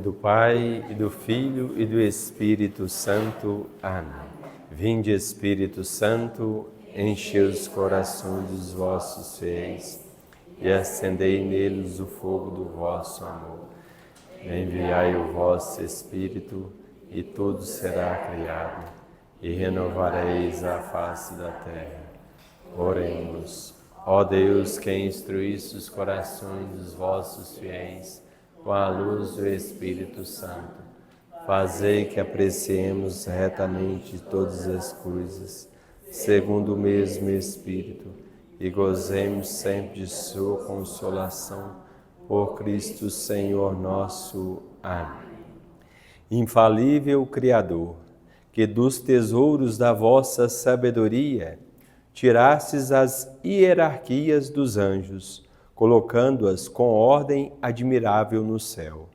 Do Pai, e do Filho, e do Espírito Santo. Amém. Vinde, Espírito Santo, enche os corações dos vossos fiéis, e acendei neles o fogo do vosso amor. Enviai o vosso Espírito, e tudo será criado, e renovareis a face da terra. Oremos. Ó Deus, que instruísse os corações dos vossos fiéis, com a luz do Espírito Santo, fazei que apreciemos retamente todas as coisas, segundo o mesmo Espírito, e gozemos sempre de sua consolação, por Cristo Senhor nosso. Amém. Infalível Criador, que dos tesouros da vossa sabedoria tirastes as hierarquias dos anjos, colocando-as com ordem admirável no céu.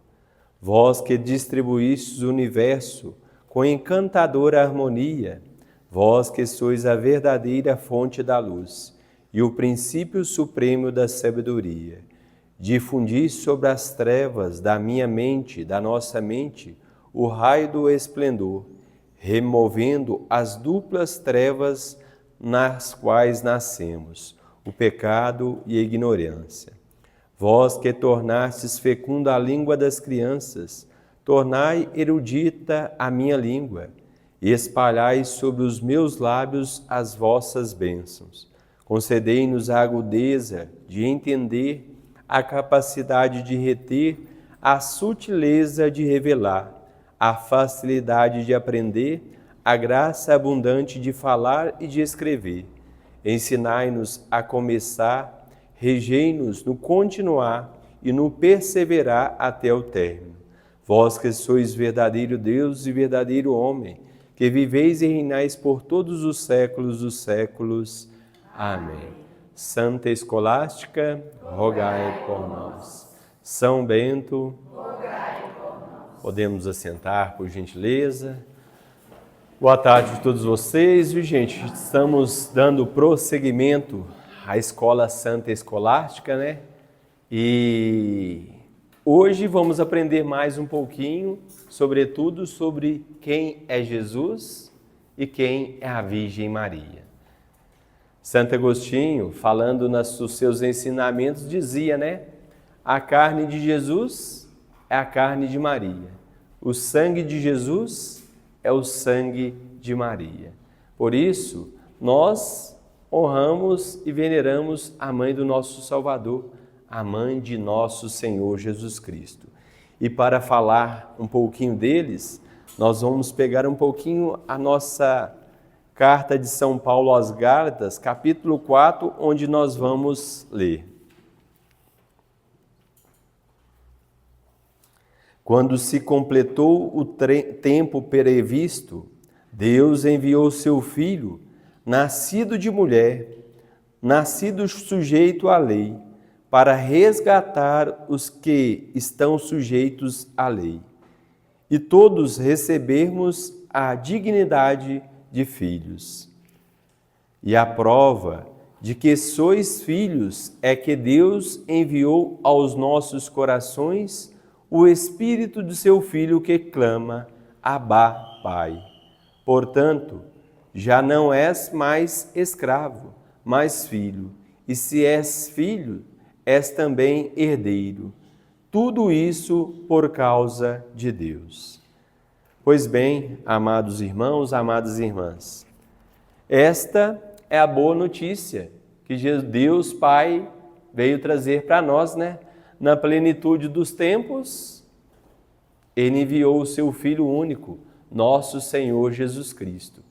Vós que distribuístes o universo com encantadora harmonia, vós que sois a verdadeira fonte da luz e o princípio supremo da sabedoria, difundis sobre as trevas da minha mente, da nossa mente, o raio do esplendor, removendo as duplas trevas nas quais nascemos, o pecado e a ignorância. Vós que tornastes fecunda a língua das crianças, tornai erudita a minha língua, e espalhai sobre os meus lábios as vossas bênçãos. Concedei-nos a agudeza de entender, a capacidade de reter, a sutileza de revelar, a facilidade de aprender, a graça abundante de falar e de escrever. Ensinai-nos a começar, regei-nos no continuar e no perseverar até o término. Vós que sois verdadeiro Deus e verdadeiro homem, que viveis e reinais por todos os séculos dos séculos. Amém. Santa Escolástica, rogai por nós. São Bento, rogai por nós. Podemos assentar, por gentileza. Boa tarde a todos vocês, viu, gente? Estamos dando prosseguimento à Escola Santa Escolástica, né? E hoje vamos aprender mais um pouquinho, sobretudo, sobre quem é Jesus e quem é a Virgem Maria. Santo Agostinho, falando nos seus ensinamentos, dizia, né? A carne de Jesus é a carne de Maria. O sangue de Jesus é o sangue de Maria. Por isso, nós honramos e veneramos a mãe do nosso Salvador, a mãe de nosso Senhor Jesus Cristo. E para falar um pouquinho deles, nós vamos pegar um pouquinho a nossa carta de São Paulo aos Gálatas, capítulo 4, onde nós vamos ler. Quando se completou o tempo previsto, Deus enviou seu Filho, nascido de mulher, nascido sujeito à lei, para resgatar os que estão sujeitos à lei, e todos recebermos a dignidade de filhos. E a prova de que sois filhos é que Deus enviou aos nossos corações o Espírito de seu Filho que clama, Abba, Pai. Portanto, já não és mais escravo, mas filho, e se és filho, és também herdeiro. Tudo isso por causa de Deus. Pois bem, amados irmãos, amadas irmãs, esta é a boa notícia que Deus Pai veio trazer para nós, né? Na plenitude dos tempos, Ele enviou o seu Filho único, nosso Senhor Jesus Cristo.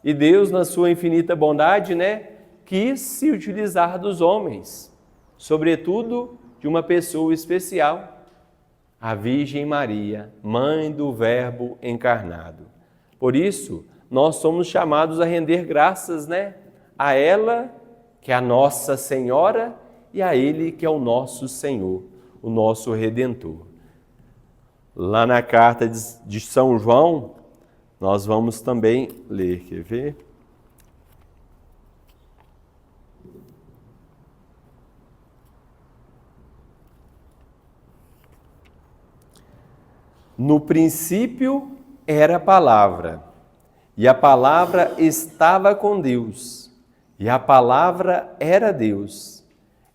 E Deus, na sua infinita bondade, né, quis se utilizar dos homens, sobretudo de uma pessoa especial, a Virgem Maria, mãe do Verbo encarnado. Por isso, nós somos chamados a render graças, né, a ela, que é a Nossa Senhora, e a Ele, que é o nosso Senhor, o nosso Redentor. Lá na carta de São João, nós vamos também ler, quer ver? No princípio era a palavra, e a palavra estava com Deus, e a palavra era Deus.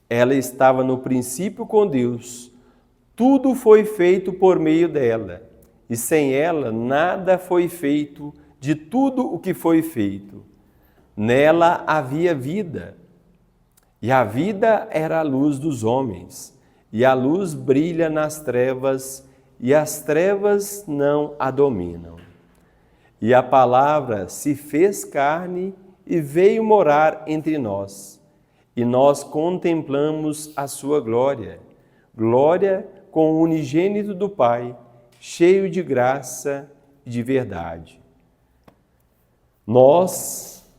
Ela estava no princípio com Deus. Tudo foi feito por meio dela, e sem ela nada foi feito de tudo o que foi feito. Nela havia vida, e a vida era a luz dos homens, e a luz brilha nas trevas, e as trevas não a dominam. E a palavra se fez carne e veio morar entre nós, e nós contemplamos a sua glória, glória com o unigênito do Pai, cheio de graça e de verdade. Nós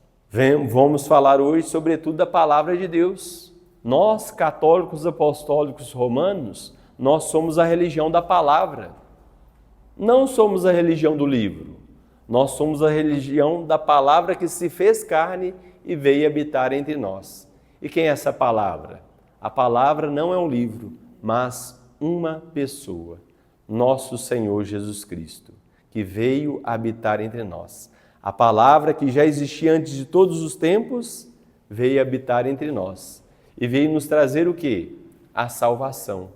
vamos falar hoje, sobretudo, da palavra de Deus. Nós, católicos apostólicos romanos, nós somos a religião da palavra. Não somos a religião do livro. Nós somos a religião da palavra que se fez carne e veio habitar entre nós. E quem é essa palavra? A palavra não é um livro, mas uma pessoa, nosso Senhor Jesus Cristo, que veio habitar entre nós. A palavra que já existia antes de todos os tempos, veio habitar entre nós. E veio nos trazer o quê? A salvação.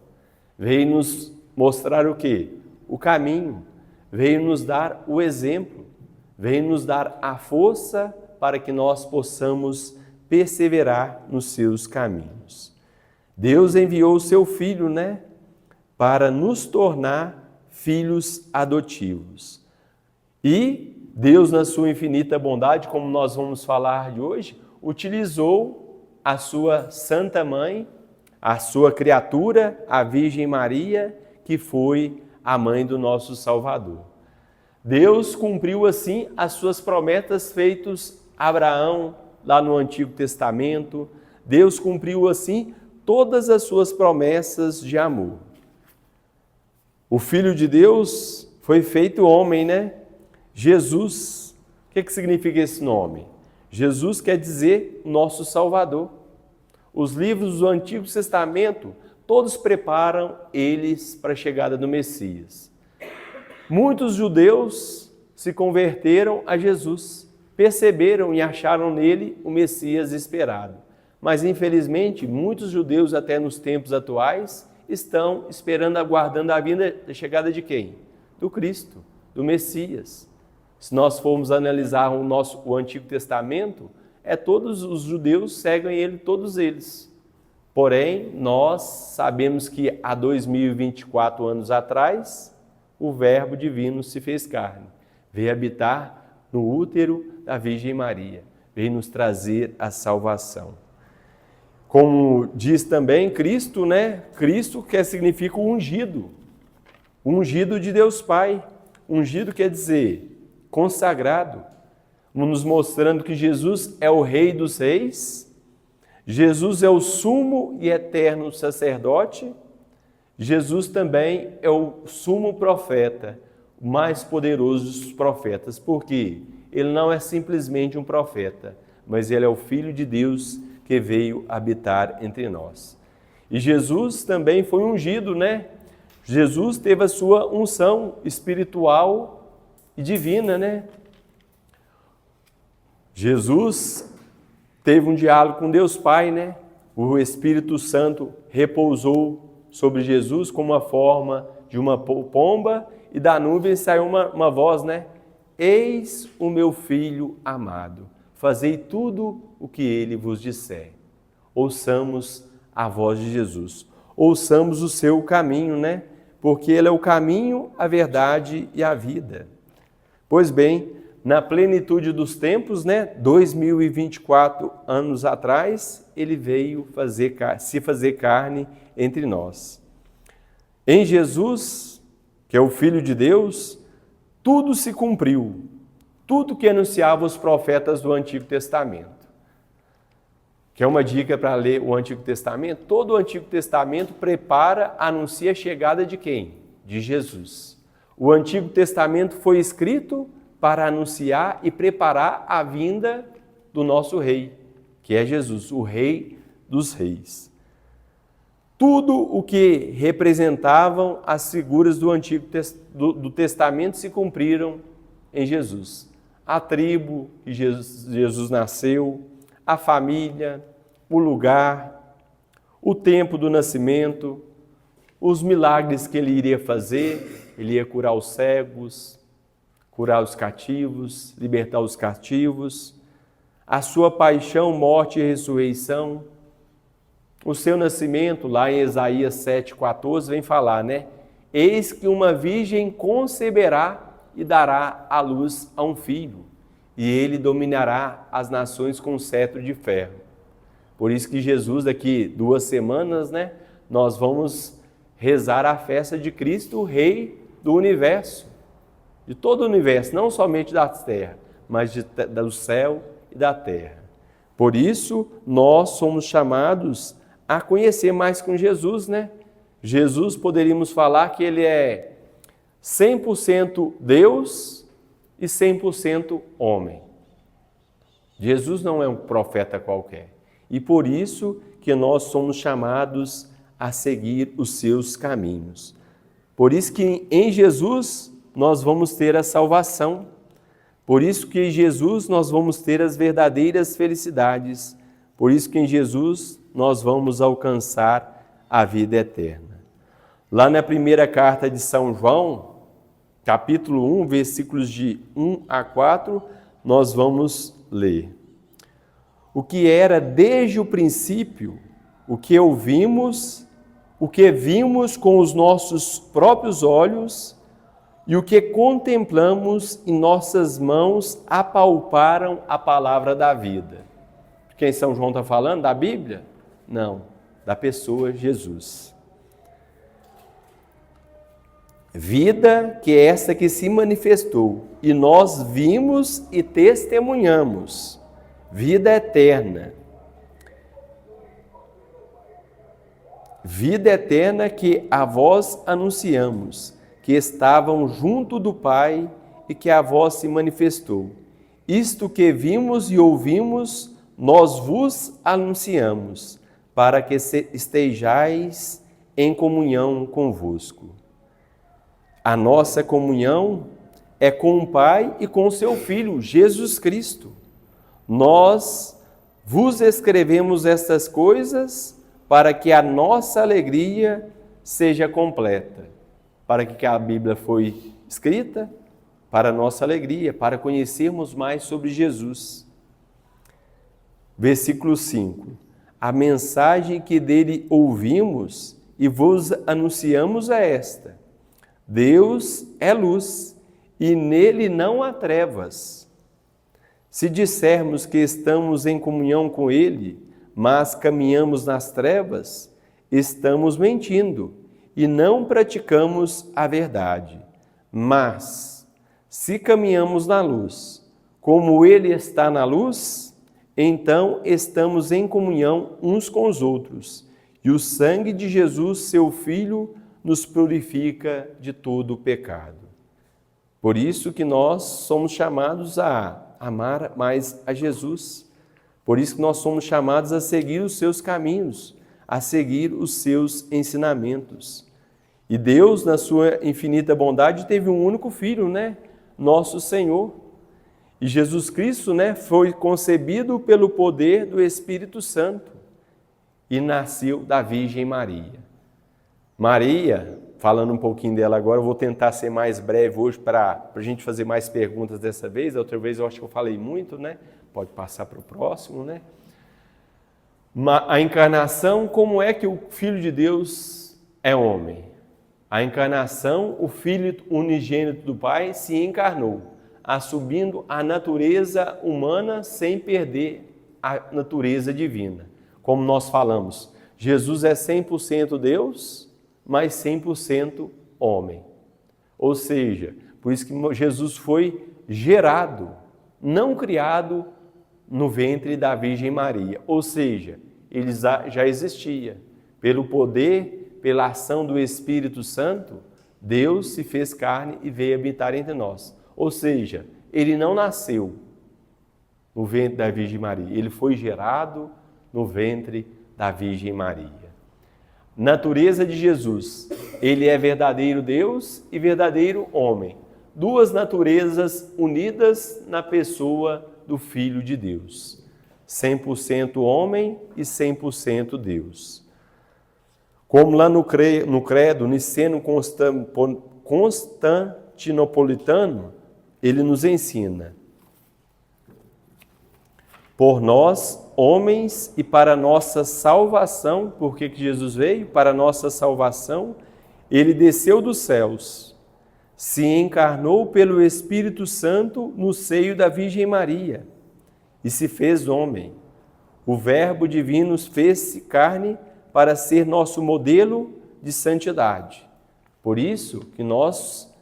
Veio nos mostrar o quê? O caminho. Veio nos dar o exemplo. Veio nos dar a força para que nós possamos perseverar nos seus caminhos. Deus enviou o seu Filho, para nos tornar filhos adotivos. E Deus, na sua infinita bondade, como nós vamos falar de hoje, utilizou a sua Santa Mãe, a sua criatura, a Virgem Maria, que foi a mãe do nosso Salvador. Deus cumpriu assim as suas promessas feitas a Abraão, lá no Antigo Testamento. Deus cumpriu assim todas as suas promessas de amor. O Filho de Deus foi feito homem, Jesus. O que significa esse nome? Jesus quer dizer nosso Salvador. Os livros do Antigo Testamento, todos preparam eles para a chegada do Messias. Muitos judeus se converteram a Jesus, perceberam e acharam nele o Messias esperado. Mas, infelizmente, muitos judeus, até nos tempos atuais, estão esperando, aguardando a vinda, a chegada de quem? Do Cristo, do Messias. Se nós formos analisar o Antigo Testamento, todos os judeus seguem ele, todos eles. Porém, nós sabemos que há 2024 anos atrás, o Verbo Divino se fez carne, veio habitar no útero da Virgem Maria, veio nos trazer a salvação. Como diz também Cristo, Cristo que significa o ungido de Deus Pai. Ungido quer dizer consagrado, nos mostrando que Jesus é o Rei dos Reis, Jesus é o sumo e eterno sacerdote, Jesus também é o sumo profeta, o mais poderoso dos profetas, porque ele não é simplesmente um profeta, mas ele é o Filho de Deus que veio habitar entre nós. E Jesus também foi ungido, Jesus teve a sua unção espiritual e divina, Jesus teve um diálogo com Deus Pai, O Espírito Santo repousou sobre Jesus como uma forma de uma pomba e da nuvem saiu uma voz, Eis o meu Filho amado, fazei tudo o que ele vos disser. Ouçamos a voz de Jesus, ouçamos o seu caminho, Porque ele é o caminho, a verdade e a vida. Pois bem, na plenitude dos tempos, 2024 anos atrás, ele veio se fazer carne entre nós. Em Jesus, que é o Filho de Deus, tudo se cumpriu, tudo que anunciava os profetas do Antigo Testamento. Quer uma dica para ler o Antigo Testamento? Todo o Antigo Testamento anuncia a chegada de quem? De Jesus. O Antigo Testamento foi escrito para anunciar e preparar a vinda do nosso Rei, que é Jesus, o Rei dos Reis. tudo o que representavam as figuras do Antigo do Testamento se cumpriram em Jesus. A tribo que Jesus nasceu, a família, o lugar, o tempo do nascimento, os milagres que ele iria fazer. Ele ia curar os cegos, curar os cativos, libertar os cativos, a sua paixão, morte e ressurreição, o seu nascimento, lá em Isaías 7,14, vem falar, né? Eis que uma virgem conceberá e dará à luz a um filho, e ele dominará as nações com cetro de ferro. Por isso que Jesus, daqui 2 semanas, né, nós vamos rezar a festa de Cristo, o Rei do universo, de todo o universo, não somente da terra, mas do céu e da terra. Por isso, nós somos chamados a conhecer mais com Jesus, né? Jesus, poderíamos falar que ele é 100% Deus e 100% homem. Jesus não é um profeta qualquer. E por isso que nós somos chamados a seguir os seus caminhos. Por isso que em Jesus nós vamos ter a salvação. Por isso que em Jesus nós vamos ter as verdadeiras felicidades. Por isso que em Jesus nós vamos alcançar a vida eterna. Lá na primeira carta de São João, capítulo 1, versículos de 1 a 4, nós vamos ler. O que era desde o princípio, o que ouvimos, o que vimos com os nossos próprios olhos e o que contemplamos em nossas mãos apalparam a palavra da vida. Quem São João está falando? Da Bíblia? Não, da pessoa Jesus. Vida que é essa que se manifestou e nós vimos e testemunhamos. Vida eterna. Vida eterna que a vós anunciamos, que estavam junto do Pai e que a vós se manifestou. Isto que vimos e ouvimos, nós vos anunciamos, para que estejais em comunhão convosco. A nossa comunhão é com o Pai e com o seu Filho, Jesus Cristo. Nós vos escrevemos estas coisas para que a nossa alegria seja completa. Para que a Bíblia foi escrita? Para a nossa alegria, para conhecermos mais sobre Jesus. Versículo 5. A mensagem que dele ouvimos e vos anunciamos é esta: Deus é luz e nele não há trevas. Se dissermos que estamos em comunhão com ele, mas caminhamos nas trevas, estamos mentindo e não praticamos a verdade. Mas, se caminhamos na luz, como ele está na luz, então estamos em comunhão uns com os outros, e o sangue de Jesus, seu Filho, nos purifica de todo o pecado. Por isso que nós somos chamados a amar mais a Jesus. Por isso que nós somos chamados a seguir os seus caminhos, a seguir os seus ensinamentos. E Deus, na sua infinita bondade, teve um único Filho, né? Nosso Senhor. E Jesus Cristo, né, foi concebido pelo poder do Espírito Santo e nasceu da Virgem Maria. Maria, falando um pouquinho dela agora, eu vou tentar ser mais breve hoje para a gente fazer mais perguntas dessa vez. A outra vez eu acho que eu falei muito, né? Pode passar para o próximo, né? A encarnação, como é que o Filho de Deus é homem? A encarnação, o Filho unigênito do Pai se encarnou, assumindo a natureza humana sem perder a natureza divina. Como nós falamos, Jesus é 100% Deus, mas 100% homem. Ou seja, por isso que Jesus foi gerado, não criado no ventre da Virgem Maria. Ou seja, ele já existia. Pelo poder, pela ação do Espírito Santo, Deus se fez carne e veio habitar entre nós. Ou seja, ele não nasceu no ventre da Virgem Maria, ele foi gerado no ventre da Virgem Maria. natureza de Jesus. Ele é verdadeiro Deus e verdadeiro homem. Duas naturezas unidas na pessoa do Filho de Deus. 100% homem e 100% Deus. Como lá no credo niceno-constantinopolitano, ele nos ensina: por nós, homens, e para nossa salvação. Por que Jesus veio? Para nossa salvação, ele desceu dos céus, se encarnou pelo Espírito Santo no seio da Virgem Maria e se fez homem. O Verbo divino fez-se carne para ser nosso modelo de santidade. Por isso que nós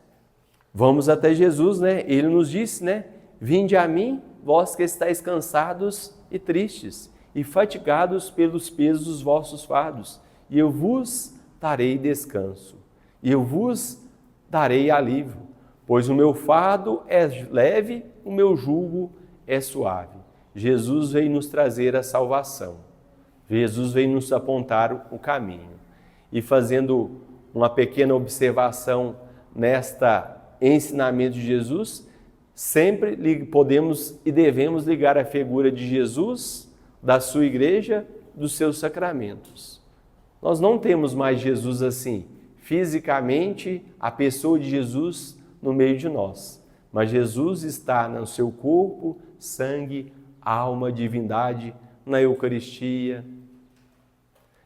vamos até Jesus, né? Ele nos disse, né? Vinde a mim, vós que estáis cansados e tristes, e fatigados pelos pesos dos vossos fardos, e eu vos darei descanso, e eu vos darei alívio, pois o meu fardo é leve, o meu jugo é suave. Jesus veio nos trazer a salvação. Jesus veio nos apontar o caminho. E fazendo uma pequena observação nesta ensinamento de Jesus, sempre podemos e devemos ligar a figura de Jesus, da sua igreja, dos seus sacramentos. Nós não temos mais Jesus assim, fisicamente, a pessoa de Jesus no meio de nós. Mas Jesus está no seu corpo, sangue, alma, divindade, na Eucaristia.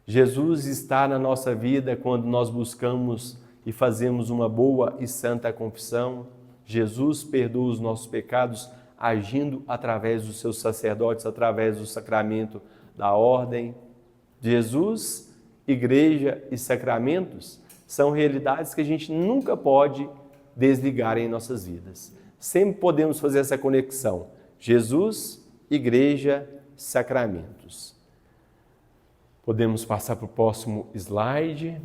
Jesus está na nossa vida quando nós buscamos e fazemos uma boa e santa confissão. Jesus perdoa os nossos pecados agindo através dos seus sacerdotes, através do sacramento da ordem. Jesus, igreja e sacramentos são realidades que a gente nunca pode desligar em nossas vidas. Sempre podemos fazer essa conexão. Jesus, igreja, sacramentos. Podemos passar para o próximo slide.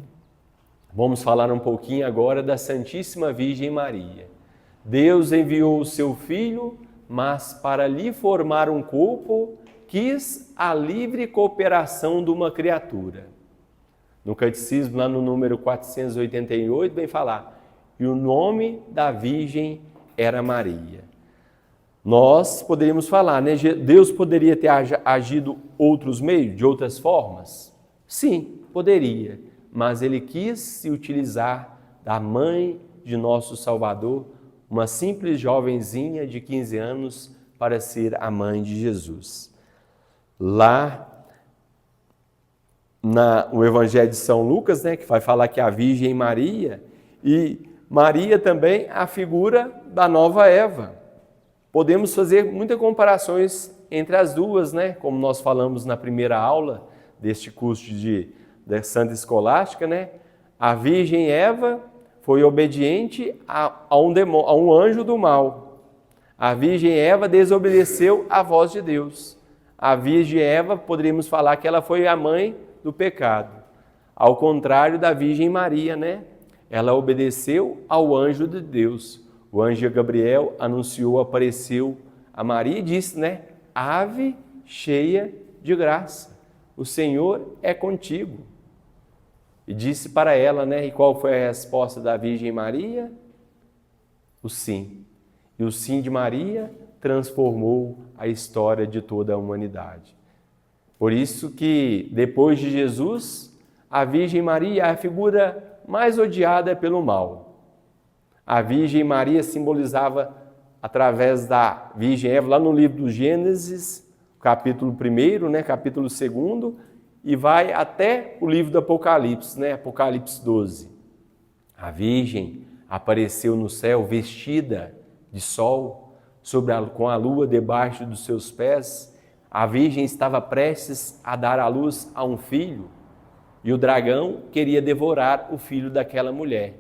Vamos falar um pouquinho agora da Santíssima Virgem Maria. Deus enviou o seu Filho, mas para lhe formar um corpo, quis a livre cooperação de uma criatura. No Catecismo, lá no número 488, vem falar: e o nome da Virgem era Maria. Nós poderíamos falar, né? Deus poderia ter agido outros meios, de outras formas? Sim, poderia, mas Ele quis se utilizar da mãe de nosso Salvador, uma simples jovenzinha de 15 anos, para ser a mãe de Jesus. Lá no Evangelho de São Lucas, né, que vai falar que a Virgem Maria, e Maria também é a figura da nova Eva. Podemos fazer muitas comparações entre as duas, né? Como nós falamos na primeira aula deste curso de Santa Escolástica, né? A Virgem Eva foi obediente a um anjo do mal. A Virgem Eva desobedeceu à voz de Deus. A Virgem Eva, poderíamos falar que ela foi a mãe do pecado. Ao contrário da Virgem Maria, né? Ela obedeceu ao anjo de Deus. O anjo Gabriel anunciou, apareceu a Maria e disse, né? Ave cheia de graça, o Senhor é contigo. E disse para ela, né? E qual foi a resposta da Virgem Maria? O sim. E o sim de Maria transformou a história de toda a humanidade. Por isso que, depois de Jesus, a Virgem Maria é a figura mais odiada pelo mal. A Virgem Maria simbolizava, através da Virgem Eva, lá no livro do Gênesis, capítulo 1, né, capítulo 2, e vai até o livro do Apocalipse, né, Apocalipse 12. A Virgem apareceu no céu vestida de sol, com a lua debaixo dos seus pés. A Virgem estava prestes a dar à luz a um filho, e o dragão queria devorar o filho daquela mulher.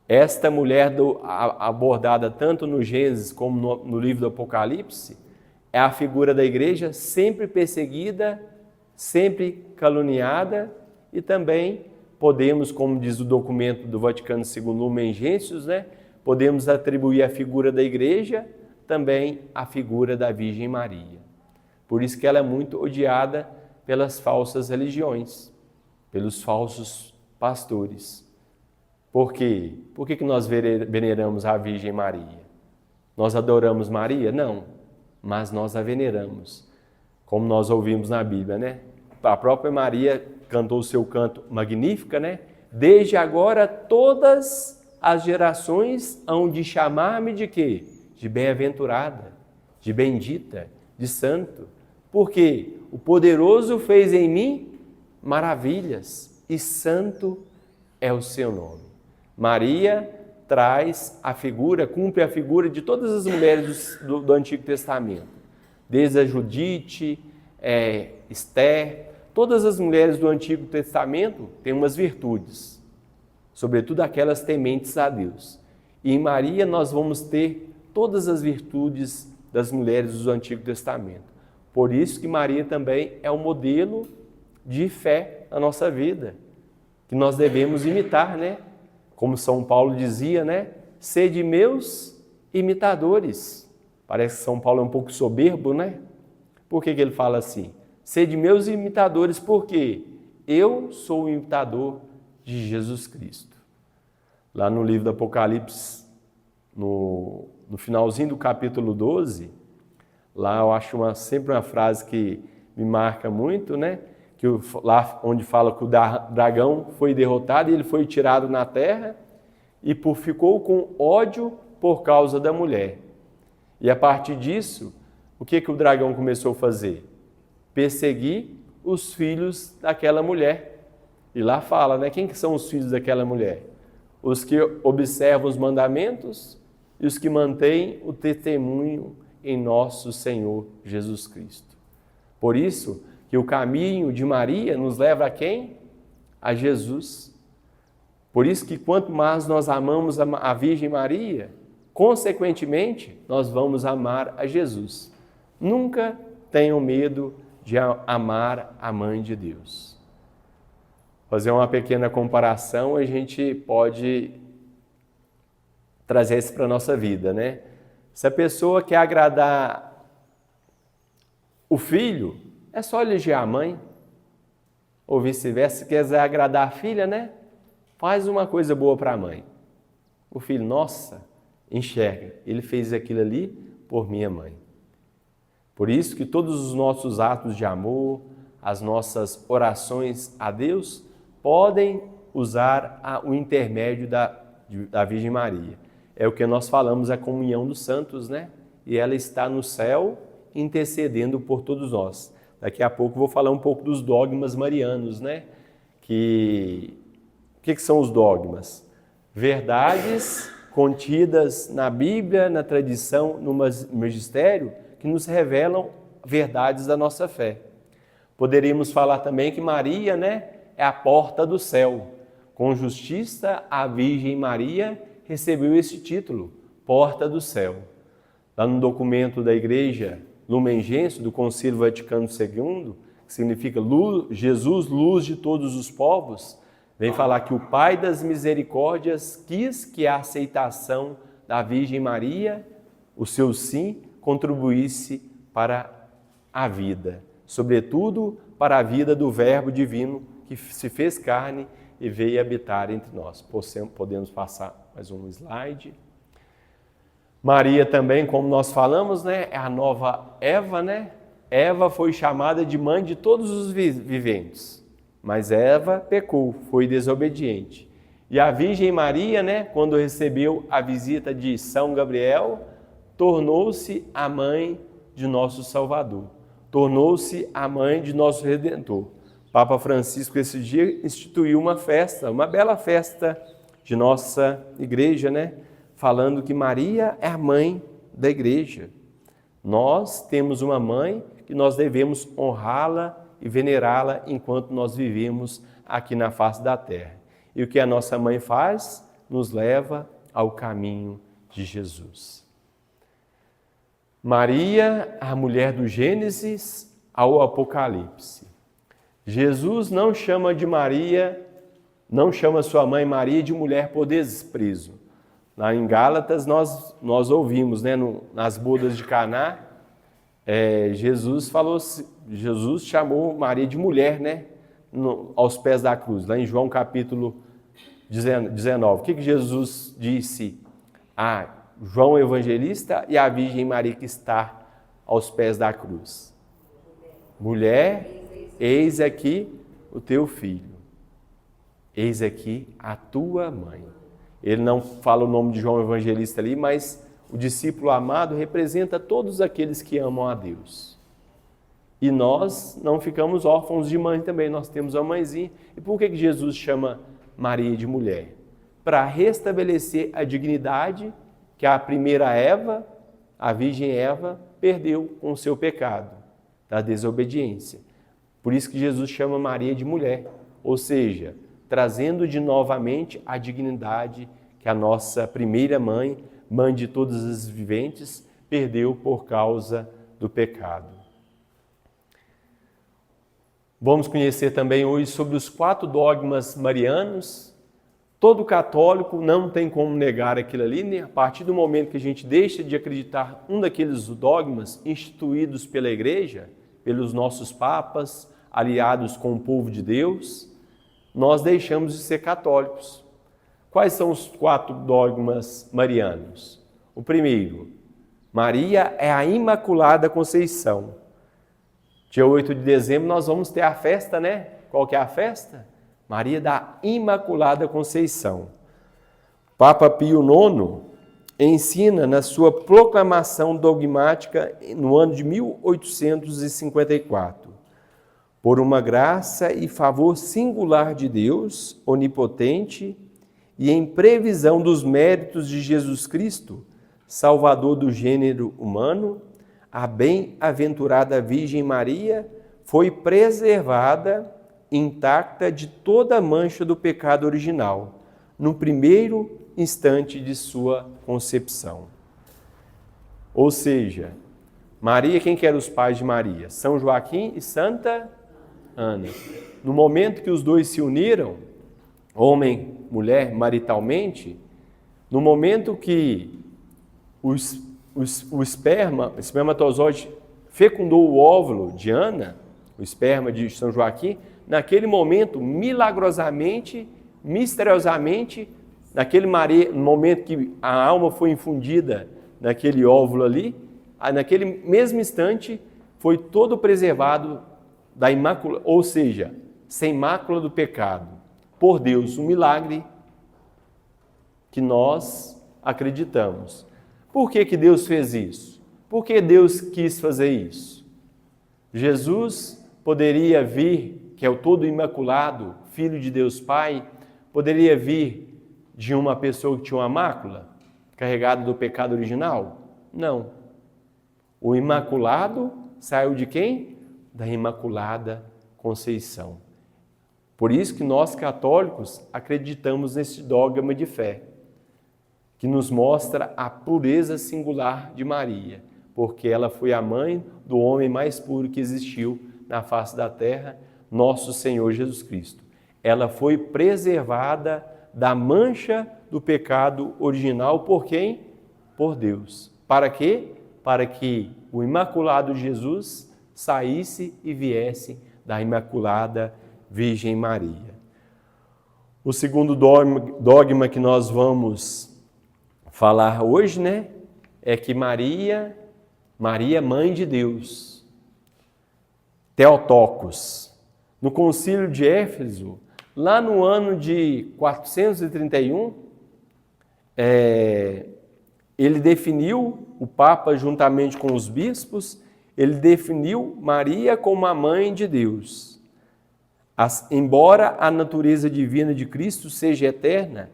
Esta mulher abordada tanto no Gênesis como no livro do Apocalipse é a figura da igreja sempre perseguida, sempre caluniada, e também podemos, como diz o documento do Vaticano II, Lumen Gentium, né, podemos atribuir a figura da igreja também à figura da Virgem Maria. Por isso que ela é muito odiada pelas falsas religiões. pelos falsos pastores. Por quê? Por que nós veneramos a Virgem Maria? Nós adoramos Maria? Não, mas nós a veneramos, como nós ouvimos na Bíblia, né? A própria Maria cantou o seu canto Magnífica, né? Desde agora todas as gerações hão de chamar-me de quê? De bem-aventurada, de bendita, de santo. Porque o poderoso fez em mim maravilhas e santo é o seu nome. Maria traz a figura, cumpre a figura de todas as mulheres do Antigo Testamento. Desde a Judite, Esther, todas as mulheres do Antigo Testamento têm umas virtudes, sobretudo aquelas tementes a Deus. E em Maria nós vamos ter todas as virtudes das mulheres do Antigo Testamento. Por isso que Maria também é um modelo de fé na nossa vida, que nós devemos imitar, né? Como São Paulo dizia, né? Sede meus imitadores. Parece que São Paulo é um pouco soberbo, né? Por que ele fala assim? Sede meus imitadores, porque eu sou o imitador de Jesus Cristo. Lá no livro do Apocalipse, no finalzinho do capítulo 12, lá eu acho sempre uma frase que me marca muito, né? Que lá onde fala que o dragão foi derrotado e ele foi tirado na terra e ficou com ódio por causa da mulher. E a partir disso, o que o dragão começou a fazer? Perseguir os filhos daquela mulher. E lá fala, né? Quem que são os filhos daquela mulher? Os que observam os mandamentos e os que mantêm o testemunho em nosso Senhor Jesus Cristo. Por isso que o caminho de Maria nos leva a quem? A Jesus. Por isso que quanto mais nós amamos a Virgem Maria, consequentemente, nós vamos amar a Jesus. Nunca tenham medo de amar a Mãe de Deus. Fazer uma pequena comparação, a gente pode trazer isso para a nossa vida, né? Se a pessoa quer agradar o filho, é só elogiar a mãe. Ou vice-versa, se quiser agradar a filha, né? Faz uma coisa boa para a mãe. O filho, nossa, enxerga, ele fez aquilo ali por minha mãe. Por isso que todos os nossos atos de amor, as nossas orações a Deus, podem usar o intermédio da Virgem Maria. É o que nós falamos, a comunhão dos santos, né? E ela está no céu intercedendo por todos nós. Daqui a pouco vou falar um pouco dos dogmas marianos, né? O que são os dogmas? Verdades contidas na Bíblia, na tradição, no magistério, que nos revelam verdades da nossa fé. Poderíamos falar também que Maria, né, é a porta do céu. Com justiça, a Virgem Maria recebeu esse título, porta do céu. Lá no documento da Igreja Lumen Gentium, do Concílio Vaticano II, que significa Jesus, luz de todos os povos, vem falar que o Pai das Misericórdias quis que a aceitação da Virgem Maria, o seu sim, contribuísse para a vida, sobretudo para a vida do Verbo Divino que se fez carne e veio habitar entre nós. Podemos passar mais um slide. Maria também, como nós falamos, né, é a nova Eva, né? Eva foi chamada de mãe de todos os viventes, mas Eva pecou, foi desobediente. E a Virgem Maria, né, quando recebeu a visita de São Gabriel, tornou-se a mãe de nosso Salvador, tornou-se a mãe de nosso Redentor. Papa Francisco, esse dia, instituiu uma festa, uma bela festa de nossa igreja, né? Falando que Maria é a mãe da igreja. Nós temos uma mãe que nós devemos honrá-la e venerá-la enquanto nós vivemos aqui na face da terra. E o que a nossa mãe faz? Nos leva ao caminho de Jesus. Maria, a mulher do Gênesis ao Apocalipse. Jesus não chama de Maria, não chama sua mãe Maria de mulher por desprezo. Lá em Gálatas nós ouvimos, né, nas bodas de Caná, Jesus chamou Maria de mulher, né? aos pés da cruz, lá em João capítulo 19. O que Jesus disse a João Evangelista e a Virgem Maria que está aos pés da cruz? Mulher, eis aqui o teu filho. Eis aqui a tua mãe. Ele não fala o nome de João Evangelista ali, mas o discípulo amado representa todos aqueles que amam a Deus. E nós não ficamos órfãos de mãe também, nós temos uma mãezinha. E por que Jesus chama Maria de mulher? Para restabelecer a dignidade que a primeira Eva, a Virgem Eva, perdeu com o seu pecado, da desobediência. Por isso que Jesus chama Maria de mulher, ou seja, trazendo de novamente a dignidade que a nossa primeira mãe, mãe de todos os viventes, perdeu por causa do pecado. Vamos conhecer também hoje sobre os 4 dogmas marianos. Todo católico não tem como negar aquilo ali, né? A partir do momento que a gente deixa de acreditar um daqueles dogmas instituídos pela Igreja, pelos nossos papas, aliados com o povo de Deus, nós deixamos de ser católicos. Quais são os 4 dogmas marianos? O primeiro, Maria é a Imaculada Conceição. Dia 8 de dezembro nós vamos ter a festa, né? Qual que é a festa? Maria da Imaculada Conceição. Papa Pio IX ensina na sua proclamação dogmática no ano de 1854. Por uma graça e favor singular de Deus, onipotente, e em previsão dos méritos de Jesus Cristo, Salvador do gênero humano, a bem-aventurada Virgem Maria foi preservada intacta de toda a mancha do pecado original, no primeiro instante de sua concepção. Ou seja, Maria, quem que eram os pais de Maria? São Joaquim e Santa Ana. No momento que os dois se uniram, homem, mulher, maritalmente, no momento que o espermatozoide fecundou o óvulo de Ana, o esperma de São Joaquim, naquele momento, milagrosamente, misteriosamente, naquele momento que a alma foi infundida naquele óvulo ali, naquele mesmo instante, foi todo preservado da imácula, ou seja, sem mácula do pecado. Por Deus, um milagre que nós acreditamos. Por que Deus fez isso? Por que Deus quis fazer isso? Jesus poderia vir, que é o todo imaculado, Filho de Deus Pai, poderia vir de uma pessoa que tinha uma mácula, carregada do pecado original? Não. O imaculado saiu de quem? Da Imaculada Conceição. Por isso que nós católicos acreditamos nesse dogma de fé, que nos mostra a pureza singular de Maria, porque ela foi a mãe do homem mais puro que existiu na face da terra, nosso Senhor Jesus Cristo. Ela foi preservada da mancha do pecado original por quem? Por Deus. Para quê? Para que o Imaculado Jesus saísse e viesse da Imaculada Virgem Maria. O segundo dogma que nós vamos falar hoje, né, é que Maria, mãe de Deus, Theotokos, no concílio de Éfeso, lá no ano de 431, ele definiu, o Papa juntamente com os bispos, ele definiu Maria como a mãe de Deus. Embora a natureza divina de Cristo seja eterna,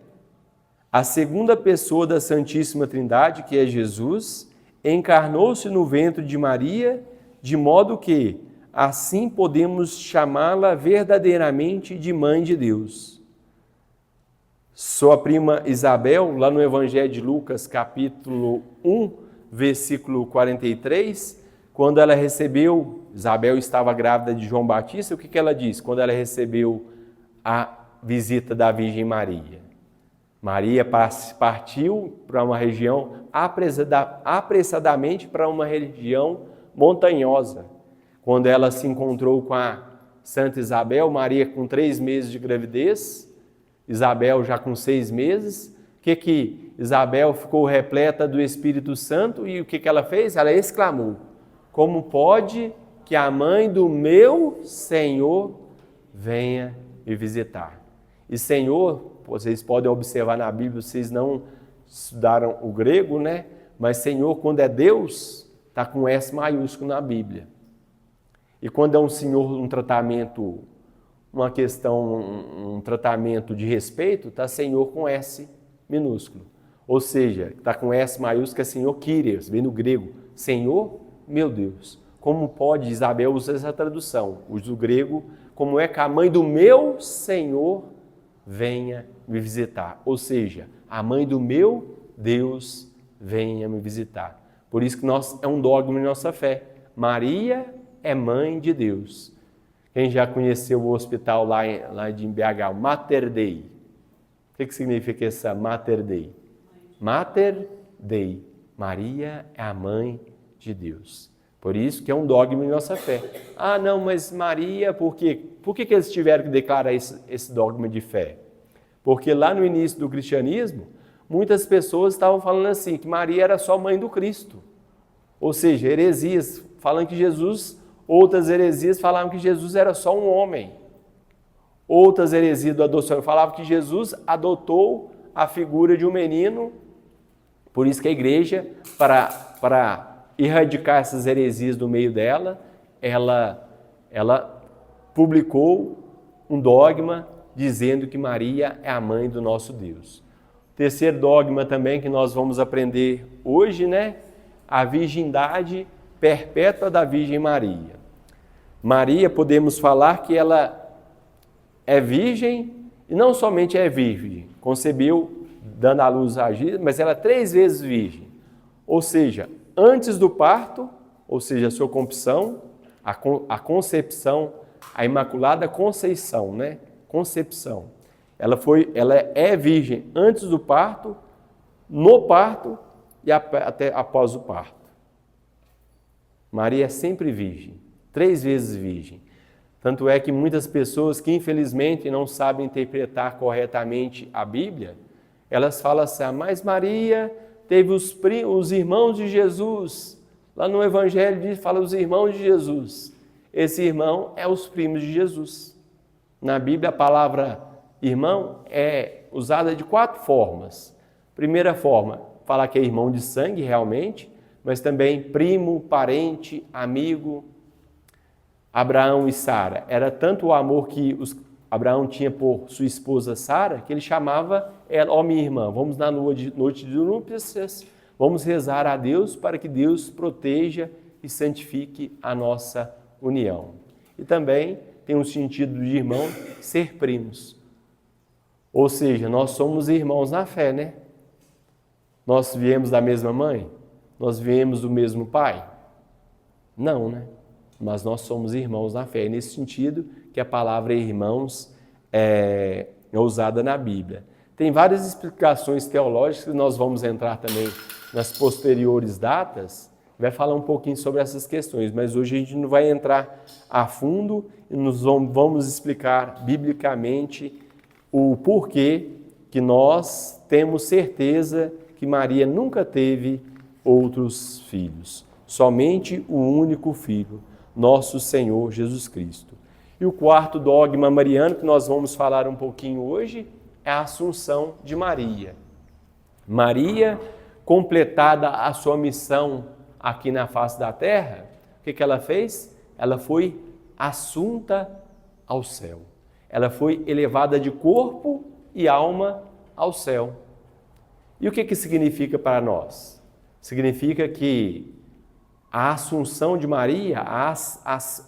a segunda pessoa da Santíssima Trindade, que é Jesus, encarnou-se no ventre de Maria, de modo que, assim podemos chamá-la verdadeiramente de Mãe de Deus. Sua prima Isabel, lá no Evangelho de Lucas, capítulo 1, versículo 43, quando ela recebeu, Isabel estava grávida de João Batista, o que ela disse quando ela recebeu a visita da Virgem Maria? Maria partiu para uma região, apressadamente para uma região montanhosa, quando ela se encontrou com a Santa Isabel, Maria com 3 meses de gravidez, Isabel já com 6 meses. O que Isabel ficou repleta do Espírito Santo e o que ela fez? Ela exclamou: como pode que a mãe do meu Senhor venha me visitar? E Senhor, vocês podem observar na Bíblia, vocês não estudaram o grego, né? Mas Senhor, quando é Deus, está com S maiúsculo na Bíblia. E quando é um Senhor, um tratamento, uma questão, um tratamento de respeito, está Senhor com S minúsculo. Ou seja, está com S maiúsculo, é Senhor Kyrios, vem no grego. Senhor, meu Deus. Como pode, Isabel usa essa tradução, usa o grego, como é que a mãe do meu Senhor venha me visitar? Ou seja, a mãe do meu Deus venha me visitar. Por isso que é um dogma de nossa fé. Maria é mãe de Deus. Quem já conheceu o hospital lá de BH, o Mater Dei. O que significa essa Mater Dei? Mater Dei. Maria é a mãe de Deus. Por isso que é um dogma de nossa fé. Ah, não, mas Maria, por quê? Por que eles tiveram que declarar esse dogma de fé? Porque lá no início do cristianismo, muitas pessoas estavam falando assim, que Maria era só mãe do Cristo. Ou seja, heresias, falando que Jesus, outras heresias falavam que Jesus era só um homem. Outras heresias do adoção falavam que Jesus adotou a figura de um menino. Por isso que a igreja, para erradicar essas heresias do meio dela, ela publicou um dogma dizendo que Maria é a mãe do nosso Deus. Terceiro dogma também que nós vamos aprender hoje, né? A virgindade perpétua da Virgem Maria. Maria, podemos falar que ela é virgem, e não somente é virgem, concebeu dando à luz a Jesus, mas ela é 3 vezes virgem. Ou seja, antes do parto, ou seja, a sua concepção, a concepção, a Imaculada Conceição, né? Concepção. Ela é virgem antes do parto, no parto e até após o parto. Maria é sempre virgem, 3 vezes virgem. Tanto é que muitas pessoas que infelizmente não sabem interpretar corretamente a Bíblia, elas falam assim, mas Maria teve os irmãos de Jesus. Lá no Evangelho fala os irmãos de Jesus. Esse irmão é os primos de Jesus. Na Bíblia a palavra irmão é usada de 4 formas. Primeira forma, falar que é irmão de sangue realmente, mas também primo, parente, amigo. Abraão e Sara. Era tanto o amor que Abraão tinha por sua esposa Sara, que ele chamava ela, ó minha irmã, vamos na noite de núpcias, vamos rezar a Deus para que Deus proteja e santifique a nossa união. E também tem um sentido de irmão ser primos. Ou seja, nós somos irmãos na fé, né? Nós viemos da mesma mãe? Nós viemos do mesmo pai? Não, né? Mas nós somos irmãos na fé. É nesse sentido que a palavra irmãos é usada na Bíblia. Tem várias explicações teológicas que nós vamos entrar também nas posteriores datas, vai falar um pouquinho sobre essas questões, mas hoje a gente não vai entrar a fundo e vamos explicar biblicamente o porquê que nós temos certeza que Maria nunca teve outros filhos, somente o único filho, nosso Senhor Jesus Cristo. E o quarto dogma mariano que nós vamos falar um pouquinho hoje é a Assunção de Maria. Maria, completada a sua missão aqui na face da terra, o que ela fez? Ela foi assunta ao céu. Ela foi elevada de corpo e alma ao céu. E o que significa para nós? Significa que a Assunção de Maria, a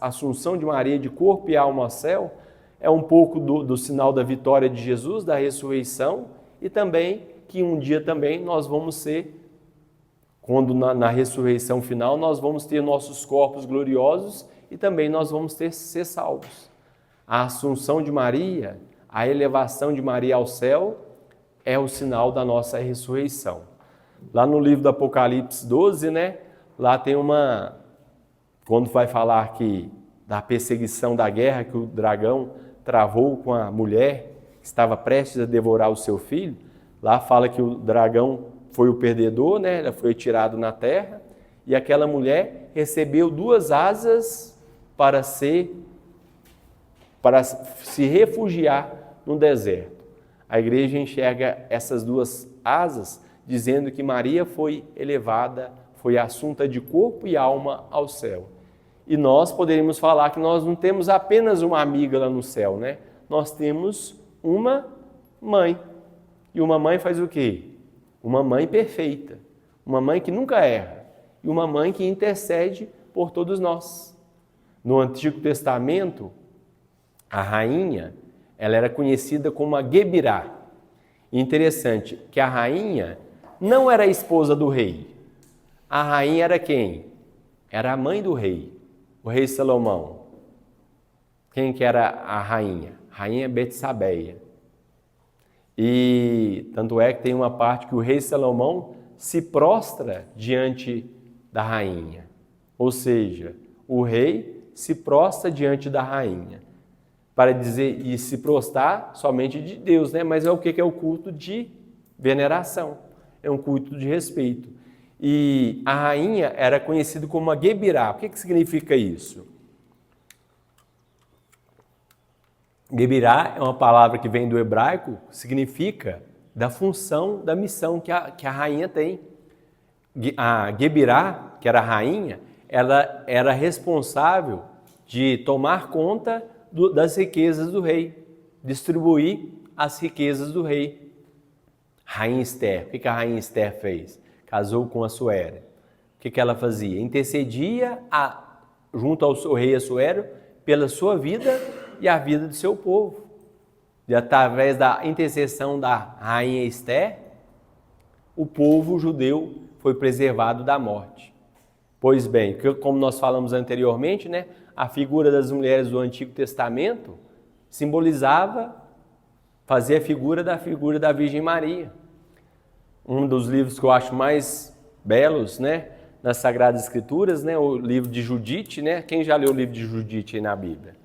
Assunção de Maria de corpo e alma ao céu, é um pouco do sinal da vitória de Jesus, da ressurreição, e também que um dia também nós vamos ser, quando na ressurreição final, nós vamos ter nossos corpos gloriosos e também nós vamos ser salvos. A Assunção de Maria, a elevação de Maria ao céu, é o sinal da nossa ressurreição. Lá no livro do Apocalipse 12, né? Lá tem quando vai falar que da perseguição da guerra que o dragão travou com a mulher que estava prestes a devorar o seu filho, lá fala que o dragão foi o perdedor, né? Ele foi tirado na terra, e aquela mulher recebeu 2 asas para se refugiar no deserto. A igreja enxerga essas 2 asas, dizendo que Maria foi elevada, foi assunta de corpo e alma ao céu. E nós poderíamos falar que nós não temos apenas uma amiga lá no céu, né? Nós temos uma mãe. E uma mãe faz o quê? Uma mãe perfeita, uma mãe que nunca erra, e uma mãe que intercede por todos nós. No Antigo Testamento, a rainha, ela era conhecida como a Gebirá. E interessante que a rainha não era a esposa do rei. A rainha era quem? Era a mãe do rei, o rei Salomão. Quem que era a rainha? Rainha Betsabeia. E tanto é que tem uma parte que o rei Salomão se prostra diante da rainha. Ou seja, o rei se prostra diante da rainha. Para dizer, e se prostrar somente de Deus, né? Mas é o que é o culto de veneração, é um culto de respeito. E a rainha era conhecida como a Gebirá. O que significa isso? Gebirá é uma palavra que vem do hebraico, significa da função, da missão que a rainha tem. A Gebirá, que era a rainha, ela era responsável de tomar conta das riquezas do rei, distribuir as riquezas do rei. Rainha Esther, o que a rainha Esther fez? Casou com Assuero. O que ela fazia? Intercedia junto ao rei Assuero pela sua vida e a vida do seu povo. E através da intercessão da rainha Esther, o povo judeu foi preservado da morte. Pois bem, como nós falamos anteriormente, né, a figura das mulheres do Antigo Testamento fazia a figura da Virgem Maria. Um dos livros que eu acho mais belos, né, nas Sagradas Escrituras, né, o livro de Judite, né? Quem já leu o livro de Judite aí na Bíblia?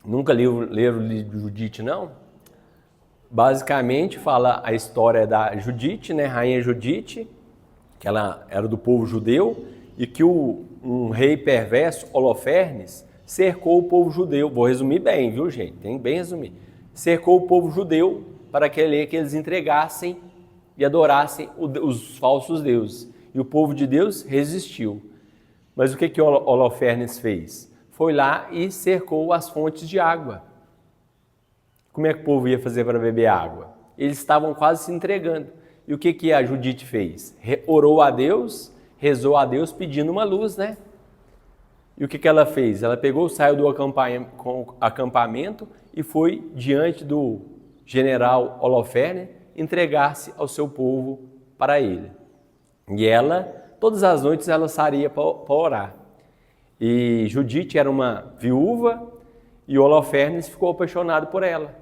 Nunca leram o livro de Judite, não? Basicamente fala a história da Judite, né, rainha Judite, que ela era do povo judeu, e que um rei perverso, Holofernes, cercou o povo judeu. Vou resumir bem, viu, gente? Tem que bem resumir. Cercou o povo judeu para que eles entregassem e adorassem os falsos deuses. E o povo de Deus resistiu. Mas o que Holofernes fez? Foi lá e cercou as fontes de água. Como é que o povo ia fazer para beber água? Eles estavam quase se entregando. E o que a Judite fez? Orou a Deus, rezou a Deus pedindo uma luz, né? E o que ela fez? Ela saiu do acampamento e foi diante do general Holofernes entregar-se ao seu povo para ele. E todas as noites ela saía para orar. E Judite era uma viúva e Holofernes ficou apaixonado por ela.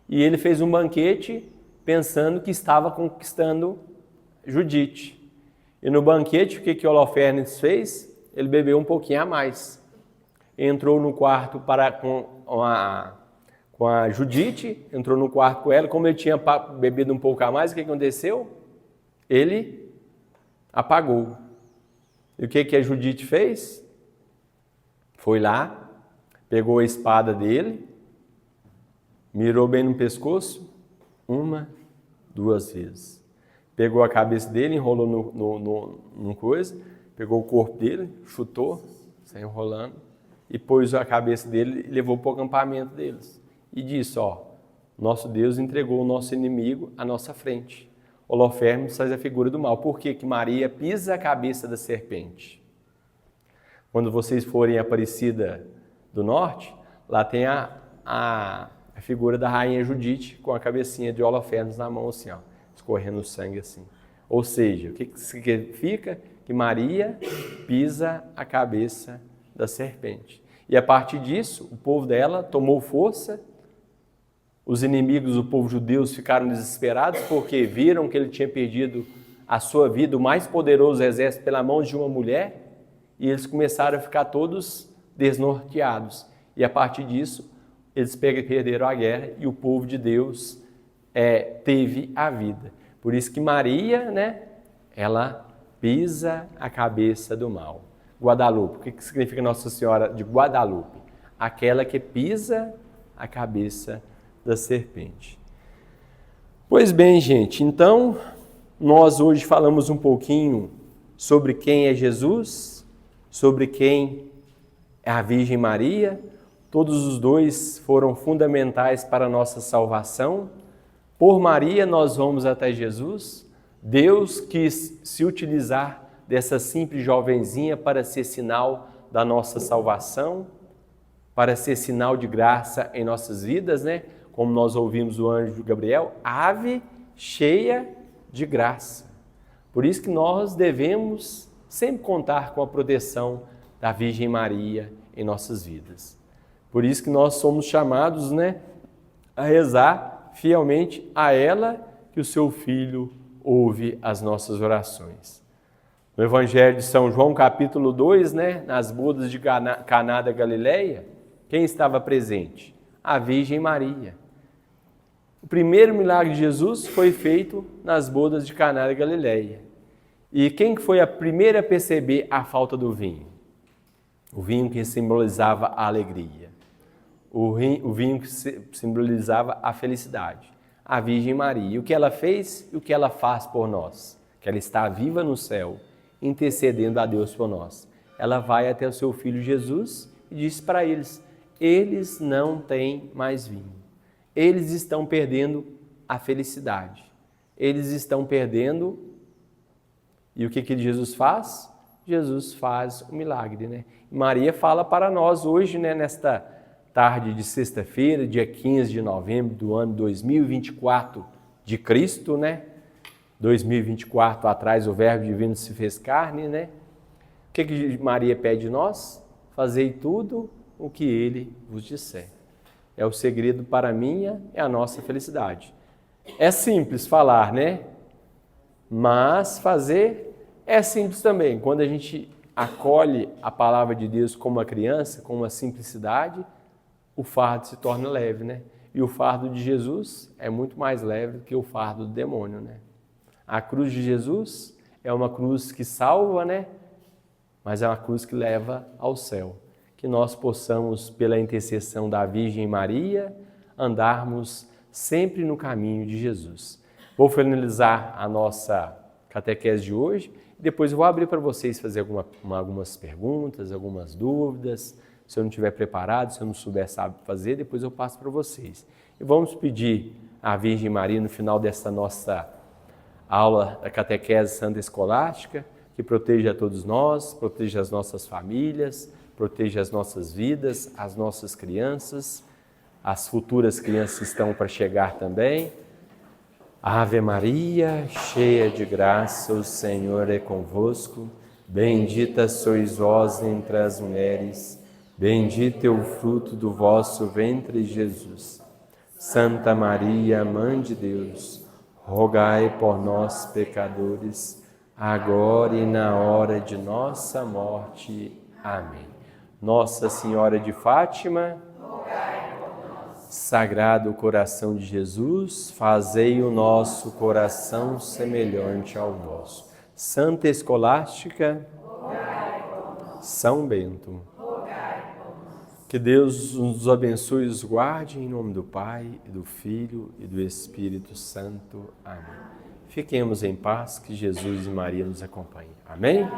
E ele fez um banquete pensando que estava conquistando Judite. E no banquete, o que Holofernes fez? Ele bebeu um pouquinho a mais. Entrou no quarto com a Judite, entrou no quarto com ela. Como ele tinha bebido um pouco a mais, o que aconteceu? Ele apagou. E o que a Judite fez? Foi lá, pegou a espada dele, mirou bem no pescoço, 1, 2 vezes. Pegou a cabeça dele, enrolou num coisa, pegou o corpo dele, chutou, saiu enrolando, e pôs a cabeça dele e levou para o acampamento deles. E disse, nosso Deus entregou o nosso inimigo à nossa frente. Holofernes faz a figura do mal. Por que Maria pisa a cabeça da serpente? Quando vocês forem em Aparecida do Norte, lá tem a figura da rainha Judite com a cabecinha de Holofernes na mão, assim, escorrendo sangue assim. Ou seja, o que significa? Que Maria pisa a cabeça da serpente. E a partir disso, o povo dela tomou força, os inimigos do povo judeu ficaram desesperados porque viram que ele tinha perdido a sua vida, o mais poderoso exército, pela mão de uma mulher, e eles começaram a ficar todos desnorteados. E a partir disso, eles perderam a guerra e o povo de Deus teve a vida. Por isso que Maria, né, ela pisa a cabeça do mal. Guadalupe, o que significa Nossa Senhora de Guadalupe? Aquela que pisa a cabeça da serpente. Pois bem, gente, então nós hoje falamos um pouquinho sobre quem é Jesus, sobre quem é a Virgem Maria. Todos os dois foram fundamentais para a nossa salvação. Por Maria nós vamos até Jesus. Deus quis se utilizar dessa simples jovenzinha para ser sinal da nossa salvação, para ser sinal de graça em nossas vidas, né? Como nós ouvimos do anjo Gabriel, ave cheia de graça. Por isso que nós devemos sempre contar com a proteção da Virgem Maria em nossas vidas. Por isso que nós somos chamados, né, a rezar fielmente a ela, que o seu Filho ouve as nossas orações. No Evangelho de São João, capítulo 2, né, nas bodas de Caná da Galileia, quem estava presente? A Virgem Maria. O primeiro milagre de Jesus foi feito nas bodas de Caná da Galileia. E quem foi a primeira a perceber a falta do vinho? O vinho que simbolizava a alegria. O vinho que simbolizava a felicidade. A Virgem Maria. E o que ela fez e o que ela faz por nós? Que ela está viva no céu, intercedendo a Deus por nós. Ela vai até o seu Filho Jesus e diz para eles: eles não têm mais vinho. Eles estão perdendo a felicidade. Eles estão perdendo. E o que Jesus faz? Jesus faz o milagre, né? E Maria fala para nós hoje, né, nesta tarde de sexta-feira, dia 15 de novembro do ano 2024 de Cristo, né? 2024 atrás o Verbo divino se fez carne, né? O que Maria pede de nós? Fazei tudo o que Ele vos disser. É o segredo para a minha e a nossa felicidade. É simples falar, né? Mas fazer é simples também. Quando a gente acolhe a palavra de Deus como uma criança, com uma simplicidade, o fardo se torna leve, né? E o fardo de Jesus é muito mais leve do que o fardo do demônio, né? A cruz de Jesus é uma cruz que salva, né? Mas é uma cruz que leva ao céu. Que nós possamos, pela intercessão da Virgem Maria, andarmos sempre no caminho de Jesus. Vou finalizar a nossa catequese de hoje e depois eu vou abrir para vocês fazer algumas perguntas, algumas dúvidas. Se eu não estiver preparado, se eu não souber sabe fazer, depois eu passo para vocês. E vamos pedir à Virgem Maria, no final dessa nossa aula da catequese santa escolástica, que proteja a todos nós, proteja as nossas famílias, proteja as nossas vidas, as nossas crianças, as futuras crianças que estão para chegar também. Ave Maria, cheia de graça, o Senhor é convosco. Bendita sois vós entre as mulheres, bendito é o fruto do vosso ventre, Jesus. Santa Maria, Mãe de Deus, rogai por nós, pecadores, agora e na hora de nossa morte. Amém. Nossa Senhora de Fátima, rogai por nós. Sagrado coração de Jesus, fazei o nosso coração semelhante ao vosso. Santa Escolástica, rogai por nós. São Bento, rogai por nós. Que Deus nos abençoe e nos guarde, em nome do Pai, e do Filho e do Espírito Santo. Amém. Fiquemos em paz, que Jesus e Maria nos acompanhem. Amém?